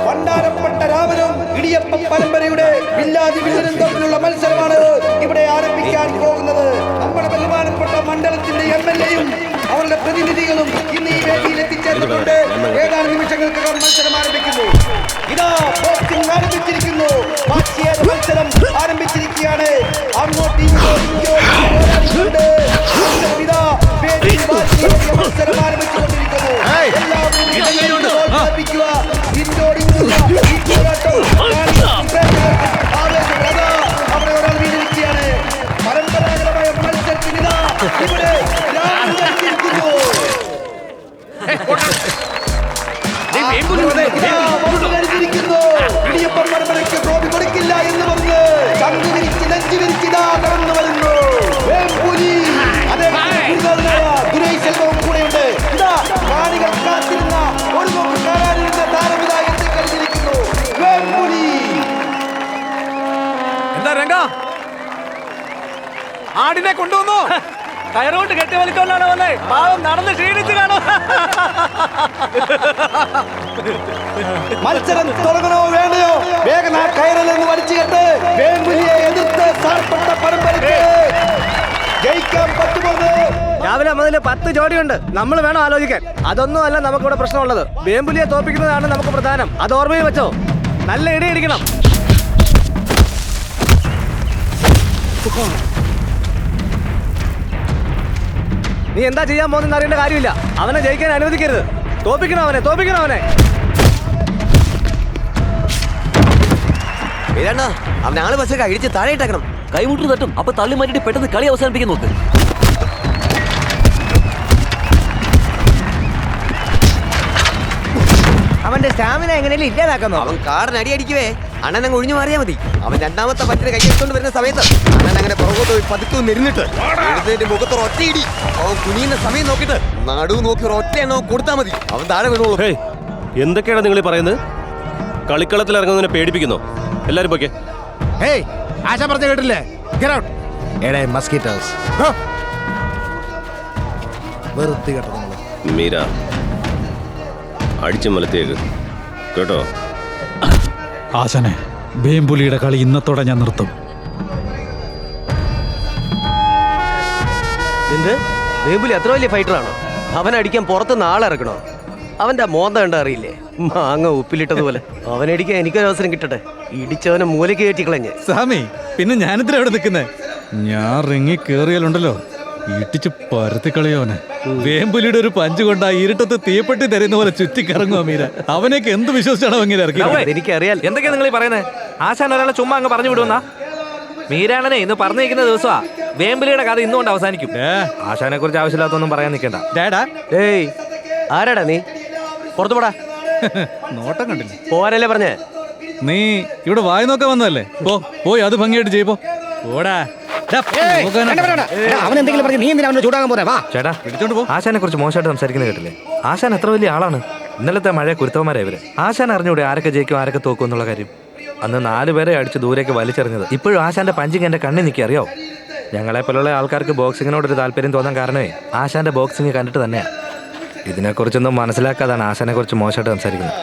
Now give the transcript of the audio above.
പണ്ടാരപ്പെട്ട രാമനും ഇടിയപ്പ പരമ്പരയുടെ വില്ലാതിലുള്ള മത്സരമാണ് ഇവിടെ ആരംഭിക്കാൻ പോകുന്നത്. നമ്മുടെ ബഹുമാനപ്പെട്ട മണ്ഡലത്തിന്റെ MLA-യും അവരുടെ പ്രതിനിധികളും ഇന്ന് ഈ വേദിയിൽ എത്തിച്ചേർന്നിട്ടുണ്ട്. ഏതാനും നിമിഷങ്ങൾക്കകം മത്സരം ആരംഭിക്കുന്നു. ഇതാ ബോക്സിംഗ് ആരംഭിച്ചിരിക്കുന്നു. വാശിയേറിയ മത്സരം ആരംഭിച്ചിരിക്കുകയാണ്. അങ്ങോട്ടും ഇങ്ങോട്ടും ഇതാ വേദിയിൽ വാശിയേറിയ മത്സരം ആരംഭിച്ചുകൊണ്ടിരിക്കുന്നു. എല്ലാവരും പ്രോത്സാഹിപ്പിക്കുക. ഇന്നോടിങ്ങുള്ള ഈ പോരാട്ടം അവിടെ ഒരാൾ വീണിരിക്കുകയാണ്. പരമ്പരാഗതമായ മത്സരത്തിന് ഇവിടെ ഇടിയപ്പം പരമ്പരയ്ക്ക് ട്രോഫി കൊടുക്കില്ല എന്ന് പറഞ്ഞ് ചങ്കു വിരിച്ച് നെഞ്ചു വിരിച്ചിതാ കടന്നു വരുന്നു വേമ്പുലി. ദുരൈശൽവവും കൂടെയുണ്ട്. ഇതാ കാണികൾ കാത്തിരുന്ന ഒരു നോക്ക് കാണാനിരുന്ന താരമിതാ എത്തിക്കഴിഞ്ഞിരിക്കുന്നു വേമ്പുലി. എന്താ രംഗ ആടിനെ കൊണ്ടുവന്നു? കയറുകൊണ്ട് കെട്ടി വലിക്കൊണ്ടാണ് വന്നേ. പാവം നടന്ന് ക്ഷീണിച്ച് കാണും. മത്സരം തുടങ്ങണോ വേണ്ടയോ? വേഗം ആ കയറിൽ നിന്ന് വലിച്ചു കെട്ട് വേമ്പുലിയെ എതിർത്ത് സാർപ്പെട്ട പരമ്പരയ്ക്ക് ജയിക്കാൻ പറ്റുമെന്ന്. രാവിലെ മുതൽ 10 ജോഡിയുണ്ട്. നമ്മൾ വേണം ആലോചിക്കാൻ. അതൊന്നും അല്ല നമുക്കിവിടെ പ്രശ്നമുള്ളത്. വേമ്പുലിയെ തോപ്പിക്കുന്നതാണ് നമുക്ക് പ്രധാനം. അത് ഓർമ്മയിൽ വെച്ചോ. നല്ല ഇടി ഇടിക്കണം. നീ എന്താ ചെയ്യാൻ പോകുന്ന അറിയേണ്ട കാര്യമില്ല. അവനെ ജയിക്കാൻ അനുവദിക്കരുത്. തോപ്പിക്കണം അവനെ, തോപ്പിക്കണം അവനെ. അവൻ ആള് ബസ് കഴിച്ച് താഴെ ഇട്ടേക്കണം. കൈമുട്ട് തട്ടും. അപ്പൊ തള്ളി മാറ്റിട്ട് പെട്ടെന്ന് കളി അവസാനിപ്പിക്കാൻ നോക്ക്. അവന്റെ സ്റ്റാമിന എങ്ങനെയും ഇല്ലാതാക്കുന്നു. അവൻ കാടൻ അടി അടിക്കുവേ. അണ്ണൻ അങ്ങ് ഒഴിഞ്ഞു മാറിയാൽ മതി. അവൻ രണ്ടാമത്തെ പറ്റിന് കൈയെടുത്തോണ്ട് വരുന്ന സമയത്ത് അണ്ണൻ അങ്ങനെ പുറകോട്ട് പോയി പതുക്കെ നിന്നിട്ട് എഴുന്നേറ്റ് മുഖത്തൊരു ഒറ്റയിടി. അവൻ കുനിയുന്ന സമയം നോക്കിട്ട് നടുവ് നോക്കി ഒരു ഒറ്റ എണ്ണ കൊടുത്താൽ മതി. അവൻ താഴെ വീണോളൂ. എന്തൊക്കെയാണ് നിങ്ങൾ പറയുന്നത്? കളിക്കളത്തിൽ ഇറങ്ങുന്നതിനെ പേടിപ്പിക്കുന്നോ? എല്ലാരും പോക്കെ. ആശ പറഞ്ഞ കേട്ടില്ലേ? മീര അടിച്ചു മലത്തേക്ക് കേട്ടോ. ആശനെ, വേമ്പുലിയുടെ കളി ഇന്നത്തോടെ ഞാൻ നിർത്തും. എന്ത്? വേമ്പുലി അത്ര വലിയ ഫൈറ്ററാണോ? അവനടിക്കാൻ പുറത്തുനിന്ന് ആളിറക്കണോ? അവന്റെ മോന്ത കണ്ട അറിയില്ലേ? മാങ്ങ ഉപ്പിലിട്ടതുപോലെ. അവനടിക്കാൻ എനിക്കൊരു അവസരം കിട്ടട്ടെ. ഇടിച്ചവനെ മൂലയ്ക്ക് കയറ്റിക്കളഞ്ഞ്. സാമി, പിന്നെ ഞാനിത്ര അവിടെ നിൽക്കുന്നേ? ഞാൻ റിങ്ങി കേറിയാലുണ്ടല്ലോ, ഇടിച്ച് പരത്തി കളയോനെ. വേമ്പുലിയുടെ ഒരു പഞ്ച് കൊണ്ടാ ഇരുട്ടത്ത് തീപ്പെട്ടി തരുന്ന പോലെ ചുറ്റിക്കറങ്ങുക മീര. അവനൊക്കെ എന്ത് വിശ്വസിച്ചാണോ അങ്ങനെ ഇറക്കി? എനിക്കറിയാം. എന്തൊക്കെയാ നിങ്ങൾ പറയുന്നത്? ആശാൻ ഒരാളെ ചുമ്മാ അങ്ങ് പറഞ്ഞു വിടുവന്നാ? മീരാണനെ ഇന്ന് പറഞ്ഞിരിക്കുന്ന ദിവസമാ. വേമ്പുലിയുടെ കഥ ഇന്നുകൊണ്ട് അവസാനിക്കും. ആശാനെ കുറിച്ച് ആവശ്യമില്ലാത്തൊന്നും പറയാൻ നിൽക്കണ്ട. ഏയ്, ആരാടാ നീ? പുറത്തു പോടാ. നോട്ടം കണ്ടില്ല. പോരല്ലേ പറഞ്ഞേ? നീ ഇവിടെ വായി നോക്കാൻ വന്നതല്ലേ? പോയി അത് ഭംഗിയായിട്ട് ചെയ്യപ്പോ. ഓടാ. ചേട്ടാ, ആശാനെ കുറിച്ച് മോശമായിട്ട് സംസാരിക്കുന്നത് കേട്ടില്ലേ? ആശാൻ എത്ര വലിയ ആളാണ്. ഇന്നലത്തെ മഴ കുരുത്തവന്മാരെ ഇവര്. ആശാൻ അറിഞ്ഞൂടെ ആരൊക്കെ ജയിക്കും ആരൊക്കെ തോക്കും എന്നുള്ള കാര്യം? അന്ന് 4 പേരെ അടിച്ച് ദൂരേക്ക് വലിച്ചെറിഞ്ഞത് ഇപ്പോഴും ആശാന്റെ പഞ്ചിങ് എന്റെ കണ്ണിൽ നിൽക്കി. അറിയോ? ഞങ്ങളെ പോലുള്ള ആൾക്കാർക്ക് ബോക്സിങ്ങിനോടൊരു താല്പര്യം തോന്നാൻ കാരണമേ ആശാന്റെ ബോക്സിങ് കണ്ടിട്ട് തന്നെയാണ്. ഇതിനെക്കുറിച്ചൊന്നും മനസ്സിലാക്കാതാണ് ആശാനെ കുറിച്ച് മോശമായിട്ട് സംസാരിക്കുന്നത്.